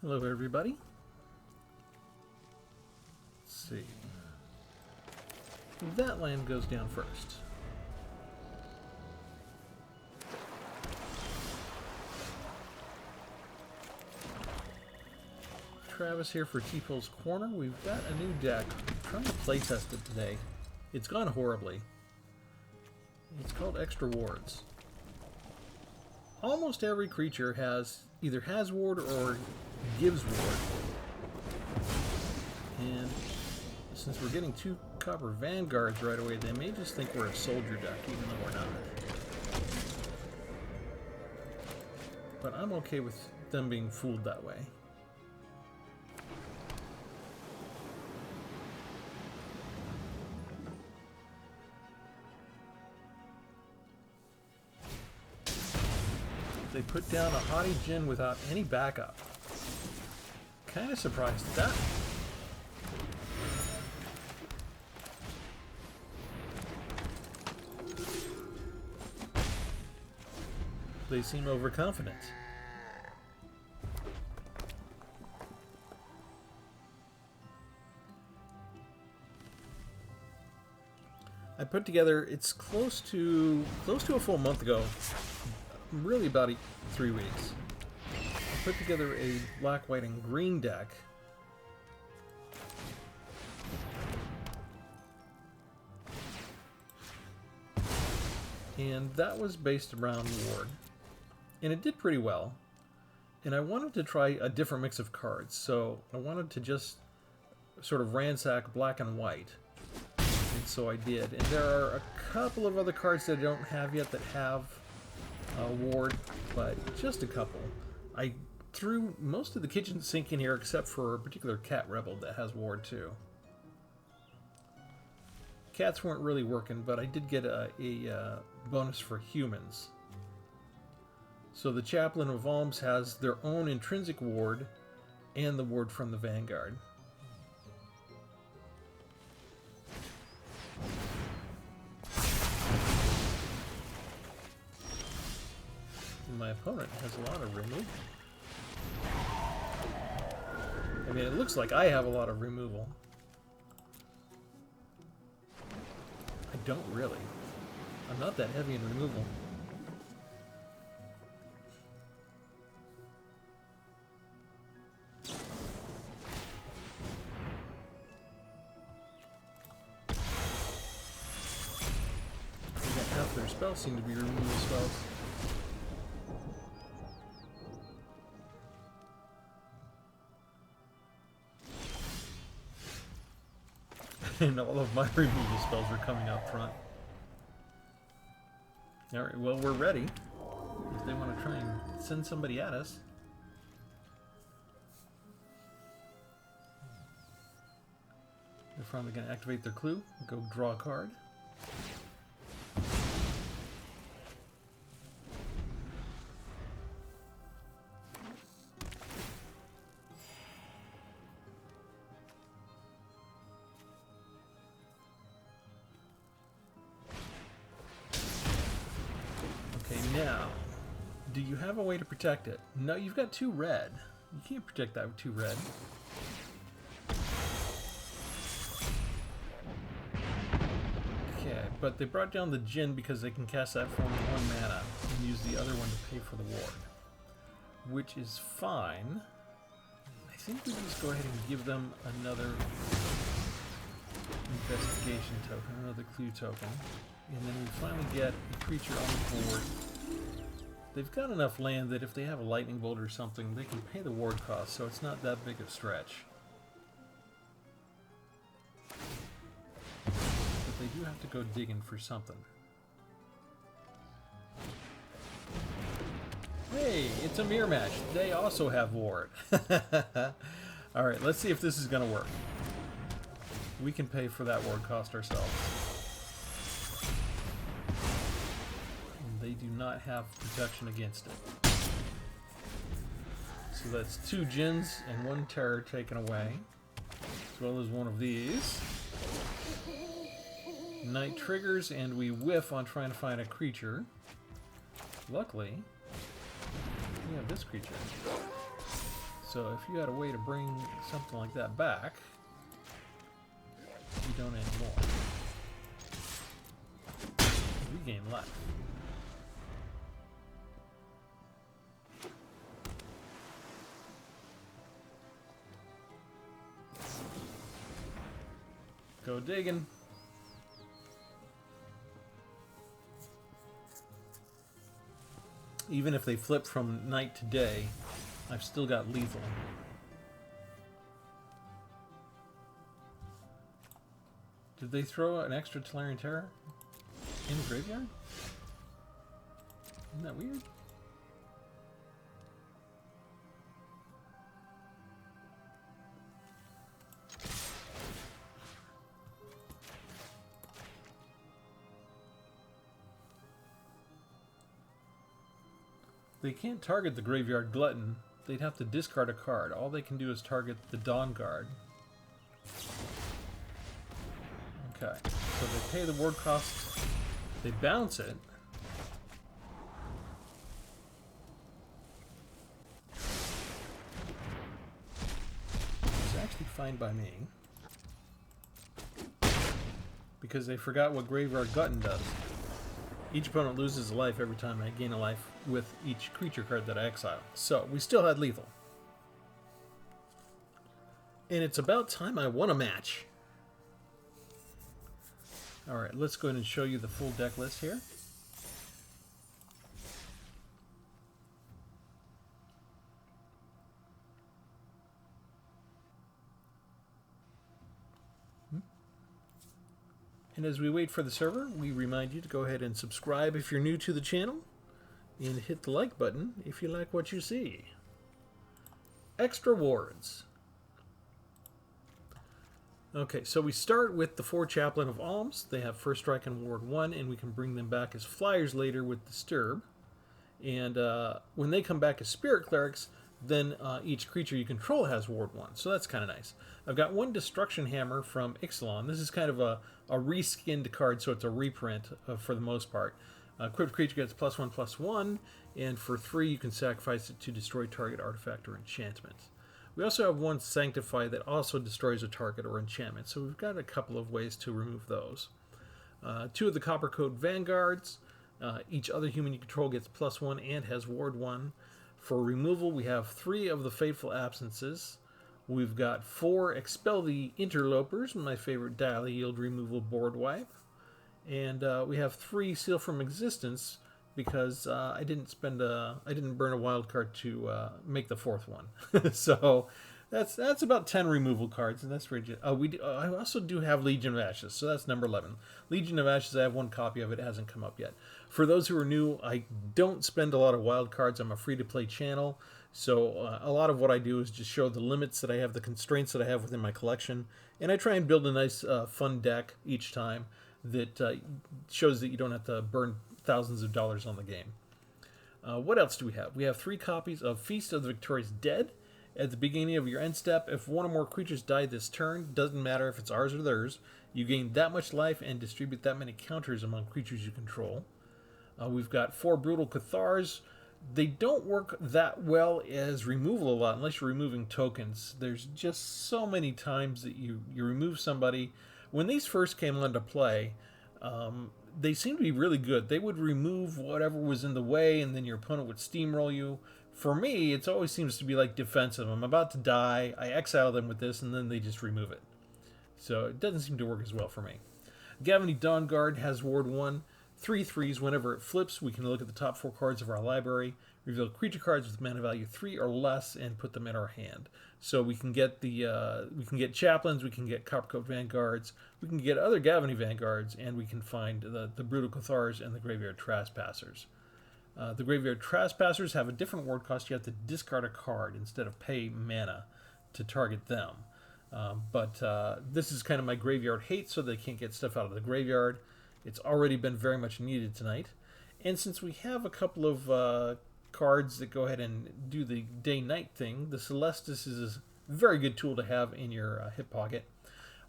Hello everybody. Let's see. That land goes down first. Travis here for Tpull's Corner. We've got a new deck. I'm trying to playtest it today. It's gone horribly. It's called Extra Wards. Almost every creature either has ward or gives ward. And since we're getting 2 copper vanguards right away, they may just think we're a soldier deck, even though we're not. But I'm okay with them being fooled that way. They put down a Haughty Djinn without any backup. Kind of surprised at that. They seem overconfident. I put together, it's close to a full month ago. Really about 3 weeks. I put together a black, white, and green deck. And that was based around ward. And it did pretty well. And I wanted to try a different mix of cards. So I wanted to just sort of ransack black and white. And so I did. And there are a couple of other cards that I don't have yet that have ward, but just a couple. I threw most of the kitchen sink in here except for a particular cat rebel that has ward too. Cats weren't really working, but I did get a bonus for humans. So the Chaplain of Alms has their own intrinsic ward and the ward from the Vanguard. My opponent has a lot of removal. I mean, it looks like I have a lot of removal. I don't really. I'm not that heavy in removal. Half their spells seem to be removal spells. And all of my removal spells are coming out front. Alright, well, we're ready. If they want to try and send somebody at us. They're finally going to activate their clue. Go draw a card. Now, do you have a way to protect it? No, you've got 2 red. You can't protect that with 2 red. Okay, but they brought down the Djinn because they can cast that for only 1 mana and use the other one to pay for the ward. Which is fine. I think we just go ahead and give them another investigation token, another clue token. And then we finally get a creature on the board. They've got enough land that if they have a lightning bolt or something, they can pay the ward cost, so it's not that big a stretch. But they do have to go digging for something. Hey, it's a mirror match. They also have ward. Alright, let's see if this is going to work. We can pay for that ward cost ourselves. They do not have protection against it. So that's 2 Djinns and 1 terror taken away, as well as 1 of these. Night triggers, and we whiff on trying to find a creature. Luckily, we have this creature. So if you had a way to bring something like that back, you don't anymore. Regain life. Go digging. Even if they flip from night to day, I've still got lethal. Did they throw an extra Tolarian Terror in the graveyard? Isn't that weird? They can't target the Graveyard Glutton. They'd have to discard a card. All they can do is target the Dawn Guard. Okay, so they pay the ward cost. They bounce it. It's actually fine by me. Because they forgot what Graveyard Glutton does. Each opponent loses a life every time I gain a life with each creature card that I exile. So, we still had lethal. And it's about time I won a match. Alright, let's go ahead and show you the full deck list here. And as we wait for the server, we remind you to go ahead and subscribe if you're new to the channel, and hit the like button if you like what you see. Extra wards. Okay, so we start with the 4 Chaplain of Alms. They have First Strike and Ward 1, and we can bring them back as flyers later with Disturb. And when they come back as Spirit Clerics, then each creature you control has Ward 1, so that's kind of nice. I've got 1 Destruction Hammer from Ixalan. This is kind of a reskinned card, so it's a reprint for the most part. Equipped creature gets +1/+1, and for 3 you can sacrifice it to destroy target artifact or enchantment. We also have 1 Sanctify that also destroys a target or enchantment, so we've got a couple of ways to remove those. 2 of the Copper Coat Vanguards. Each other human you control gets +1 and has Ward 1. For removal, we have 3 of the Fateful Absences. We've got 4 Expel the Interlopers, my favorite Dial Yield removal board wipe. And we have 3 Seal from Existence because I didn't burn a wild card to make the 4th one. So that's about 10 removal cards, and that's pretty. I also do have Legion of Ashes, so that's number 11. Legion of Ashes, I have 1 copy of it. It hasn't come up yet. For those who are new, I don't spend a lot of wild cards. I'm a free-to-play channel, so a lot of what I do is just show the limits that I have, the constraints that I have within my collection, and I try and build a nice, fun deck each time that shows that you don't have to burn thousands of dollars on the game. What else do we have? We have 3 copies of Feast of the Victorious Dead. At the beginning of your end step, if 1 or more creatures die this turn, doesn't matter if it's ours or theirs, you gain that much life and distribute that many counters among creatures you control. We've got 4 Brutal Cathars. They don't work that well as removal a lot unless you're removing tokens. There's just so many times that you remove somebody. When these first came onto play, they seemed to be really good. They would remove whatever was in the way, and then your opponent would steamroll you. For me, it always seems to be like defensive. I'm about to die, I exile them with this, and then they just remove it. So it doesn't seem to work as well for me. Gavany Dawn Guard has Ward 1. 3 3s. Whenever it flips, we can look at the top 4 cards of our library, reveal creature cards with mana value 3 or less, and put them in our hand. So we can get Chaplains, we can get Copper Coat Vanguards, we can get other Gavany Vanguards, and we can find the Brutal Cathars and the Graveyard Trespassers. The Graveyard Trespassers have a different ward cost. You have to discard a card instead of pay mana to target them. But this is kind of my graveyard hate, so they can't get stuff out of the graveyard. It's already been very much needed tonight. And since we have a couple of cards that go ahead and do the day-night thing, the Celestis is a very good tool to have in your hip pocket.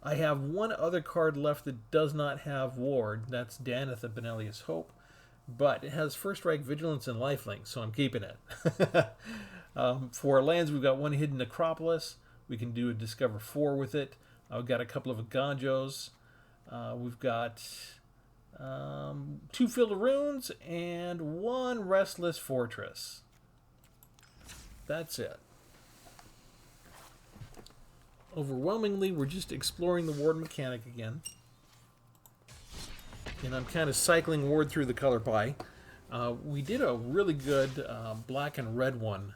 I have 1 other card left that does not have Ward. That's Daneth of Benelius Hope. But it has First Strike, Vigilance, and Lifelink, so I'm keeping it. For our lands, we've got one hidden Necropolis. We can do a Discover 4 with it. We've got a couple of Aganjos. We've got 2 Field of Runes and 1 Restless Fortress. That's it. Overwhelmingly, we're just exploring the ward mechanic again. And I'm kind of cycling ward through the color pie. We did a really good black and red one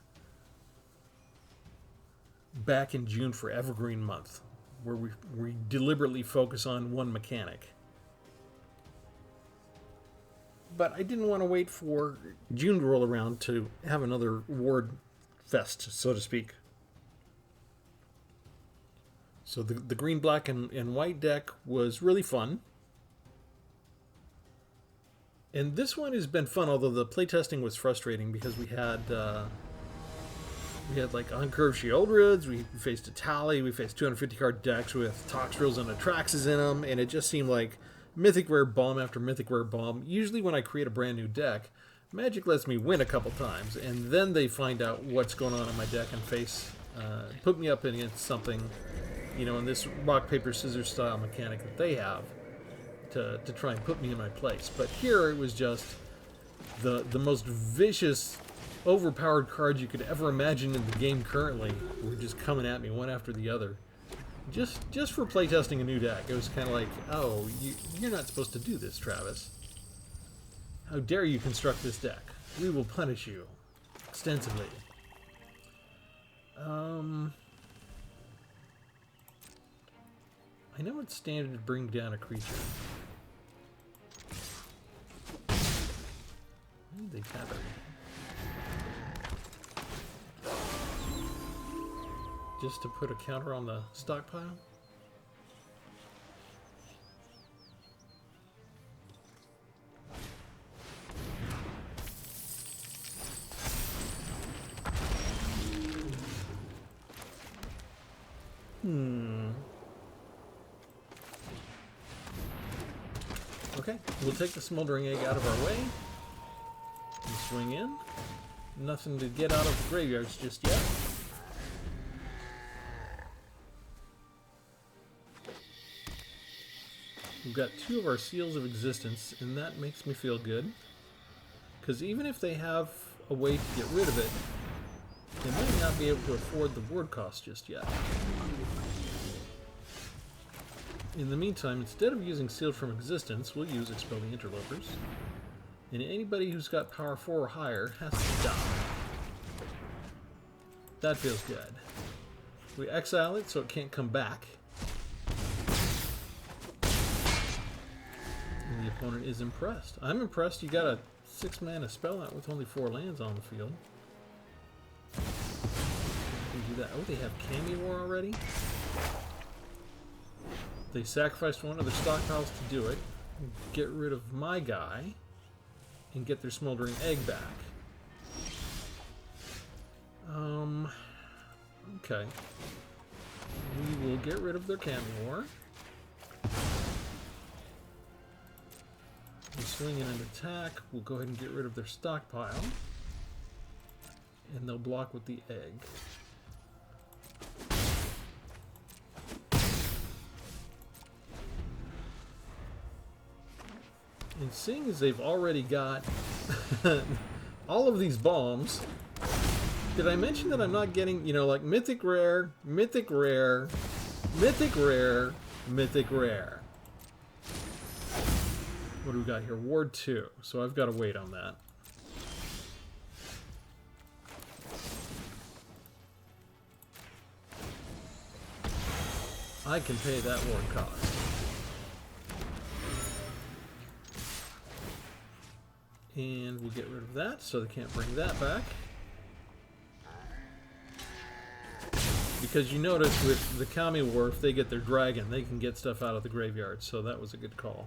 back in June for Evergreen Month, where we deliberately focus on one mechanic. But I didn't want to wait for June to roll around to have another ward fest, so to speak. So the green, black, and white deck was really fun. And this one has been fun, although the playtesting was frustrating because we had like Uncurved Sheoldreds, we faced a Tally, we faced 250 card decks with Toxtrils and Atraxes in them, and it just seemed like Mythic Rare bomb after Mythic Rare bomb. Usually when I create a brand new deck, Magic lets me win a couple times, and then they find out what's going on in my deck and put me up against something, you know, in this rock, paper, scissors style mechanic that they have to try and put me in my place. But here it was just the most vicious, overpowered cards you could ever imagine in the game currently were just coming at me one after the other. Just for playtesting a new deck. It was kind of like, oh, you're not supposed to do this, Travis. How dare you construct this deck? We will punish you extensively. I know it's standard to bring down a creature. Why did they tap it? Just to put a counter on the stockpile? Okay, we'll take the Smoldering Egg out of our way and swing in. Nothing to get out of the graveyards just yet. We've got 2 of our Seals of Existence, and that makes me feel good. Because even if they have a way to get rid of it, they might not be able to afford the ward cost just yet. In the meantime, instead of using Sealed from Existence, we'll use Expel the Interlopers. And anybody who's got power 4 or higher has to die. That feels good. We exile it so it can't come back. And the opponent is impressed. I'm impressed you got a 6-mana spell out with only 4 lands on the field. We do that. Oh, they have Cameo War already? They sacrificed one of their stockpiles to do it, get rid of my guy, and get their Smoldering Egg back. Okay. We will get rid of their Cameo War. We'll swing in an attack. We'll go ahead and get rid of their stockpile. And they'll block with the egg. And seeing as they've already got all of these bombs, did I mention that I'm not getting, you know, like Mythic Rare, Mythic Rare, Mythic Rare, Mythic Rare? What do we got here? Ward 2. So I've got to wait on that. I can pay that ward cost. And we'll get rid of that, so they can't bring that back. Because you notice with the Kami War, if they get their dragon, they can get stuff out of the graveyard, so that was a good call.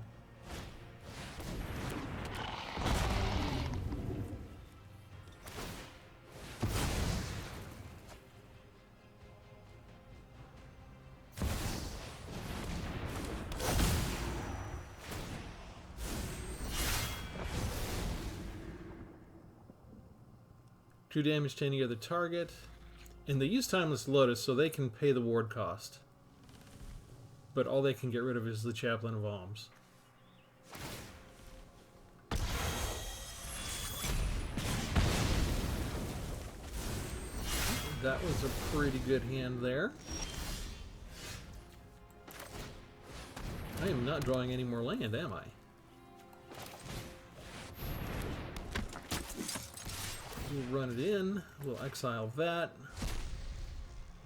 2 damage to any other target. And they use Timeless Lotus, so they can pay the ward cost. But all they can get rid of is the Chaplain of Alms. That was a pretty good hand there. I am not drawing any more land, am I? We'll run it in. We'll exile that.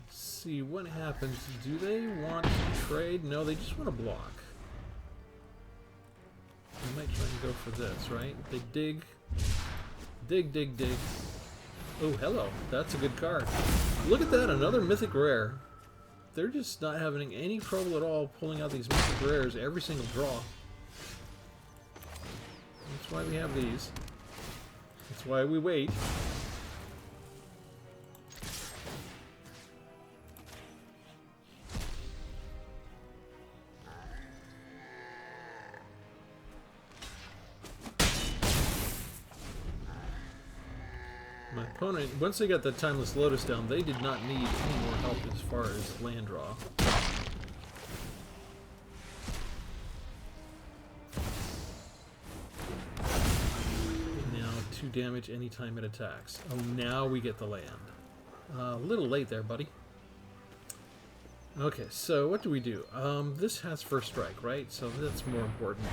See what happens. Do they want to trade? No, they just want to block. I might try and go for this, right? They dig. Dig, dig, dig. Oh, hello. That's a good card. Look at that, another mythic rare. They're just not having any trouble at all pulling out these mythic rares every single draw. That's why we have these. That's why we wait. My opponent, once they got that Timeless Lotus down, they did not need any more help as far as land draw. Now 2 damage anytime it attacks. Oh, now we get the land. A little late there, buddy. Okay, so what do we do? This has first strike, right? So that's more important.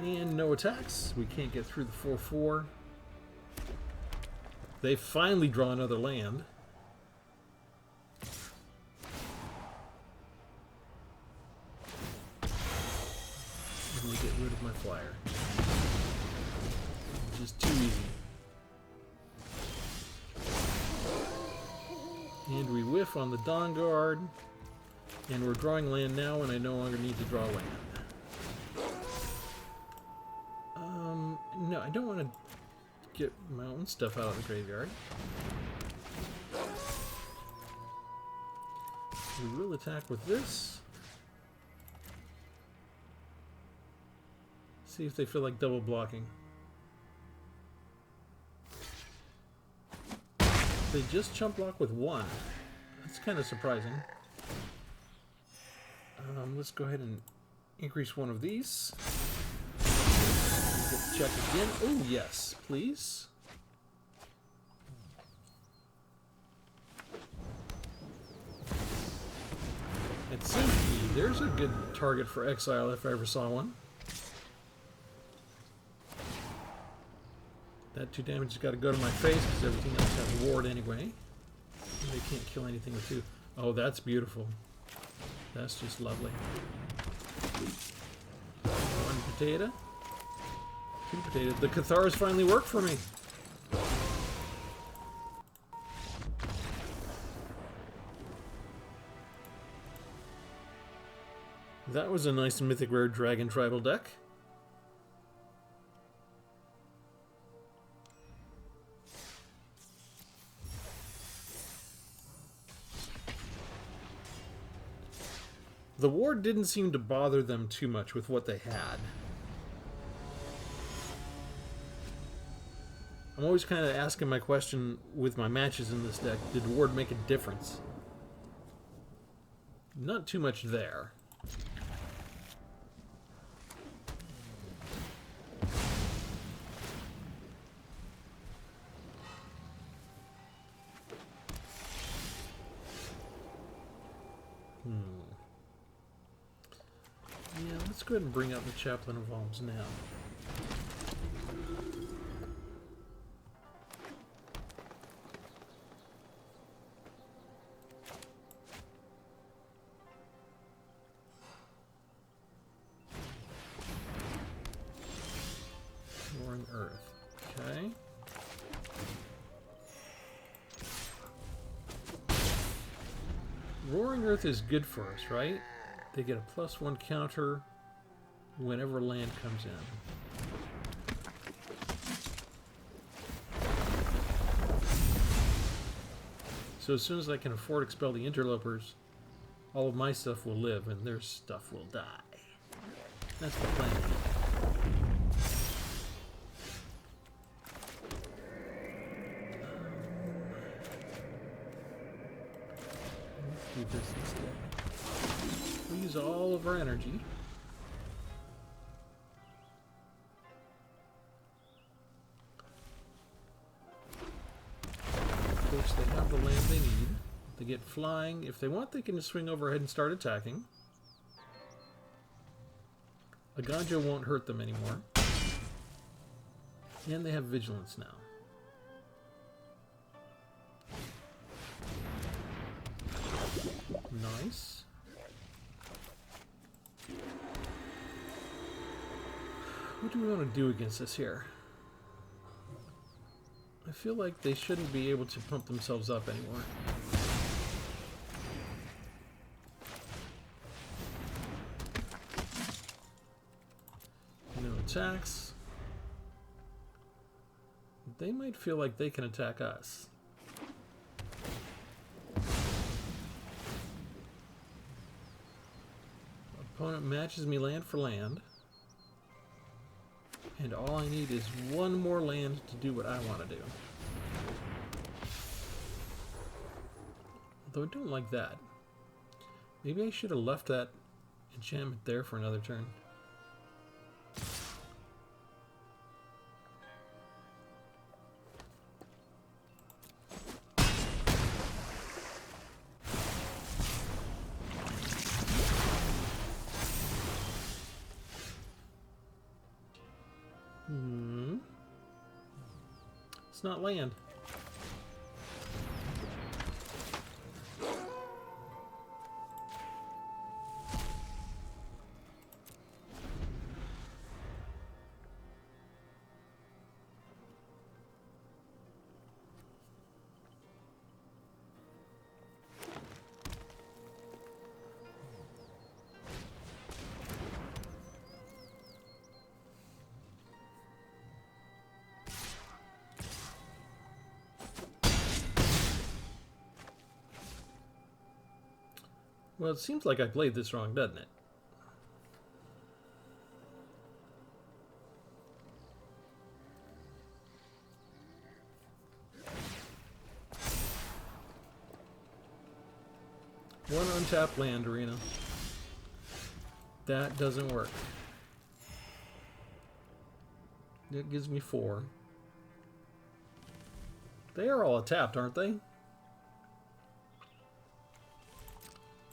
And no attacks. We can't get through the 4/4. They finally draw another land. And we get rid of my flyer. Just too easy. And we whiff on the Dawn Guard. And we're drawing land now, and I no longer need to draw land. No, I don't want to get my own stuff out of the graveyard. We will attack with this. See if they feel like double blocking. They just chump block with 1. That's kind of surprising. Let's go ahead and increase one of these. Get check again. Oh, yes, please. And Simpy, there's a good target for exile if I ever saw one. That 2 damage has got to go to my face because everything else has ward anyway. And they can't kill anything with 2. Oh, that's beautiful. That's just lovely. 1 potato. 2 potatoes. The Cathars finally worked for me. That was a nice mythic rare dragon tribal deck. The ward didn't seem to bother them too much with what they had. I'm always kind of asking my question with my matches in this deck, did ward make a difference? Not too much there. Yeah, let's go ahead and bring out the Chaplain of Alms now. Roaring Earth. Okay. Roaring Earth is good for us, right? They get a +1 counter whenever land comes in. So as soon as I can afford Expel the Interlopers, all of my stuff will live and their stuff will die. That's the plan. keep this instead. We use all of our energy. Of course, they have the land they need. They get flying. If they want, they can just swing overhead and start attacking. A Ganjo won't hurt them anymore. And they have vigilance now. Nice. What do we want to do against this here? I feel like they shouldn't be able to pump themselves up anymore. No attacks. They might feel like they can attack us. Opponent matches me land for land. And all I need is one more land to do what I want to do. Although I don't like that. Maybe I should have left that enchantment there for another turn. It's not land. Well, it seems like I played this wrong, doesn't it? One untapped land arena. That doesn't work. That gives me 4. They are all tapped, aren't they?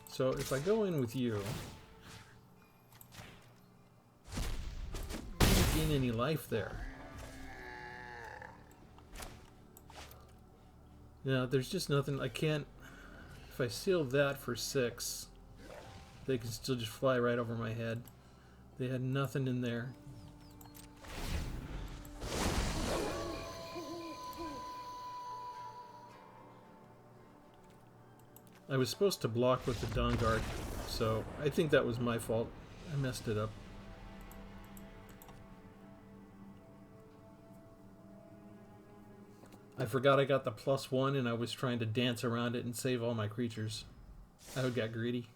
So if I go in with you, I don't gain any life there. No, there's just nothing. I can't. If I seal that for 6, they can still just fly right over my head. They had nothing in there. I was supposed to block with the Dawnguard, so I think that was my fault. I messed it up. I forgot I got the +1 and I was trying to dance around it and save all my creatures. I got greedy.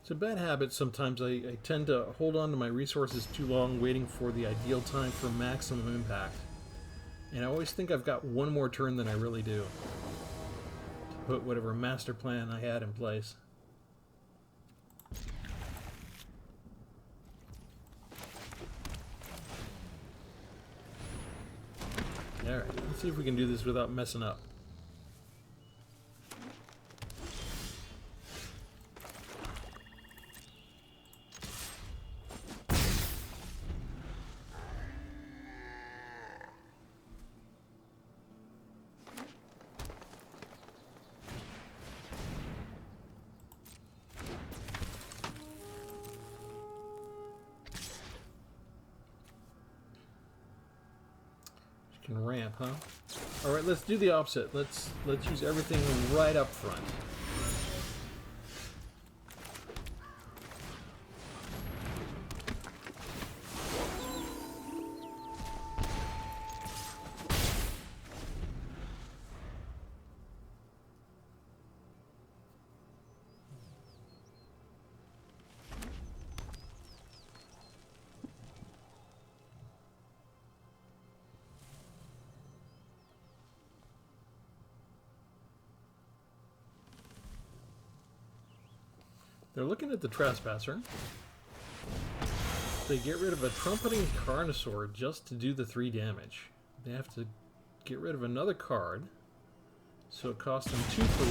It's a bad habit sometimes. I tend to hold on to my resources too long, waiting for the ideal time for maximum impact. And I always think I've got one more turn than I really do to put whatever master plan I had in place. Alright, let's see if we can do this without messing up. Can ramp, huh? All right, let's do the opposite. Let's use everything right up front. They're looking at the Trespasser. They get rid of a Trumpeting Carnosaur just to do the 3 damage. They have to get rid of another card, so it costs them 2 for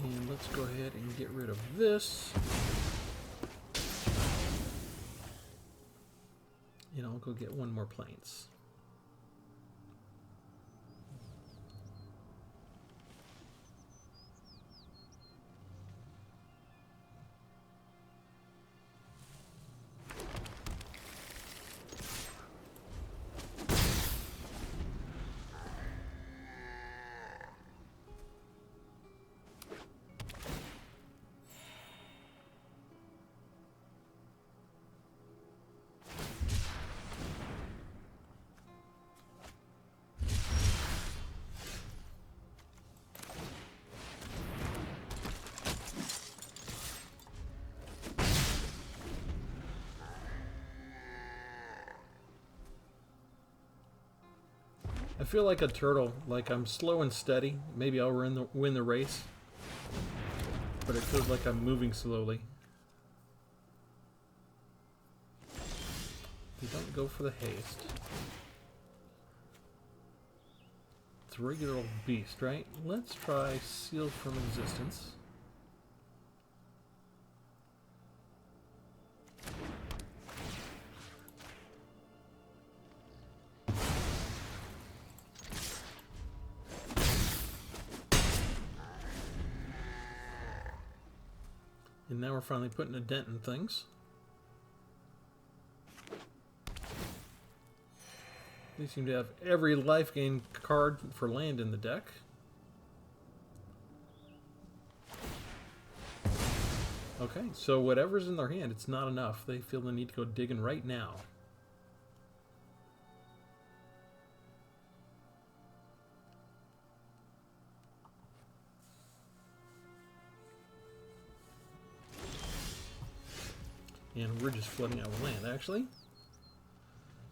1. And let's go ahead and get rid of this. And I'll go get 1 more Plains. I feel like a turtle, like I'm slow and steady. Maybe I'll win the race, but it feels like I'm moving slowly. They don't go for the haste. It's a regular old beast, right? Let's try Sealed from Existence. And now we're finally putting a dent in things. They seem to have every life gain card for land in the deck. Okay, so whatever's in their hand, it's not enough. They feel the need to go digging right now. And we're just flooding out with land, actually.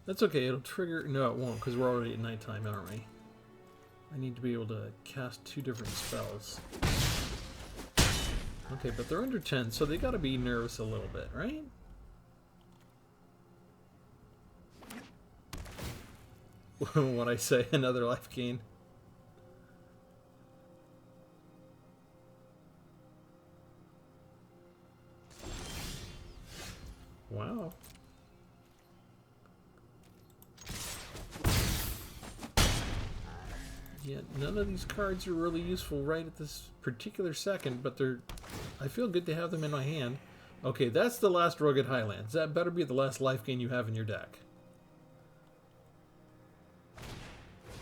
That's okay, it'll trigger... No, it won't, because we're already at nighttime, aren't we? I need to be able to cast 2 different spells. Okay, but they're under 10, so they gotta be nervous a little bit, right? What I say, another life gain. Wow. Yeah, none of these cards are really useful right at this particular second, but they're... I feel good to have them in my hand. Okay, that's the last Rugged Highlands. That better be the last life gain you have in your deck.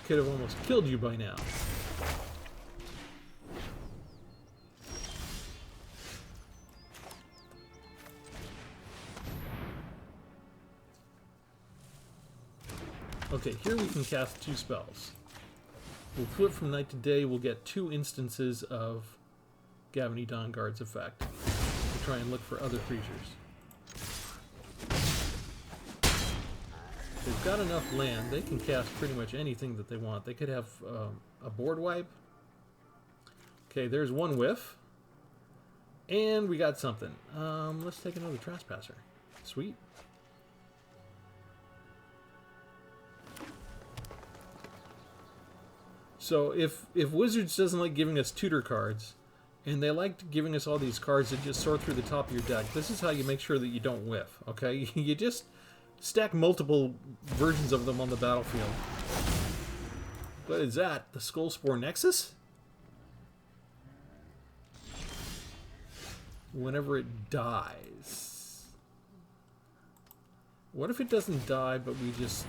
Could have almost killed you by now. Okay, here we can cast 2 spells. We'll flip from night to day. We'll get 2 instances of Gavony Dawnguard's effect. We'll try and look for other creatures. They've got enough land. They can cast pretty much anything that they want. They could have a board wipe. Okay, there's 1 whiff. And we got something. Let's take another Trespasser. Sweet. So if Wizards doesn't like giving us tutor cards, and they like giving us all these cards that just sort through the top of your deck, this is how you make sure that you don't whiff, okay? You just stack multiple versions of them on the battlefield. What is that? The Skullspore Nexus? Whenever it dies. What if it doesn't die, but we just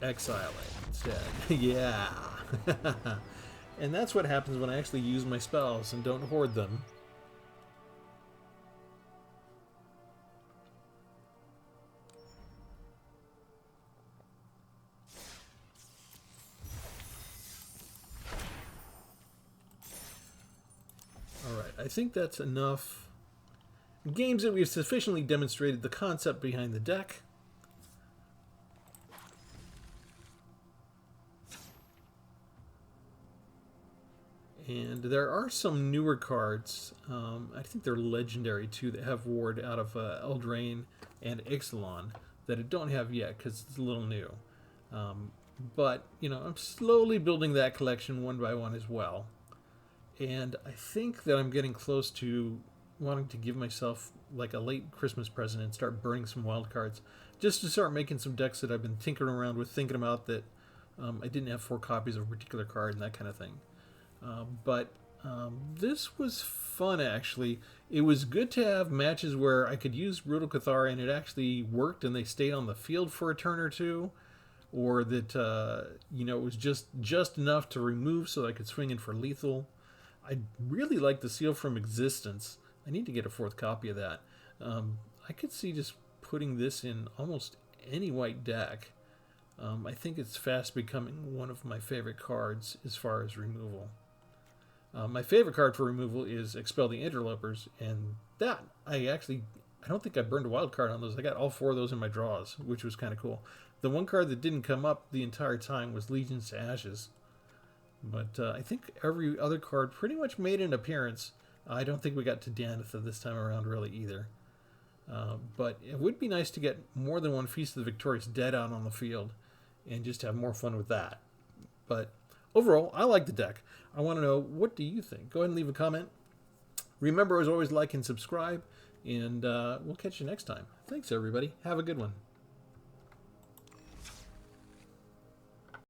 exile it instead? Yeah. And that's what happens when I actually use my spells and don't hoard them. Alright, I think that's enough games that we've sufficiently demonstrated the concept behind the deck. And there are some newer cards, I think they're legendary too, that have ward out of Eldraine and Ixalan that I don't have yet because it's a little new. But, you know, I'm slowly building that collection one by one as well. And I think that I'm getting close to wanting to give myself like a late Christmas present and start burning some wild cards. Just to start making some decks that I've been tinkering around with, thinking about that I didn't have 4 copies of a particular card and that kind of thing. But this was fun, actually. It was good to have matches where I could use Brutal Cathar and it actually worked and they stayed on the field for a turn or two. Or that, you know, it was just enough to remove so that I could swing in for lethal. I really like the Seal from Existence. I need to get a 4th copy of that. I could see just putting this in almost any white deck. I think it's fast becoming one of my favorite cards as far as removal. My favorite card for removal is Expel the Interlopers, and that I don't think I burned a wild card on those. I got all 4 of those in my draws, which was kind of cool. The one card that didn't come up the entire time was Legions to Ashes. But I think every other card pretty much made an appearance. I don't think we got to Danitha this time around really either. But it would be nice to get more than one Feast of the Victorious Dead out on the field and just have more fun with that. But overall, I like the deck. I want to know, what do you think? Go ahead and leave a comment. Remember, as always, like and subscribe, and we'll catch you next time. Thanks, everybody. Have a good one.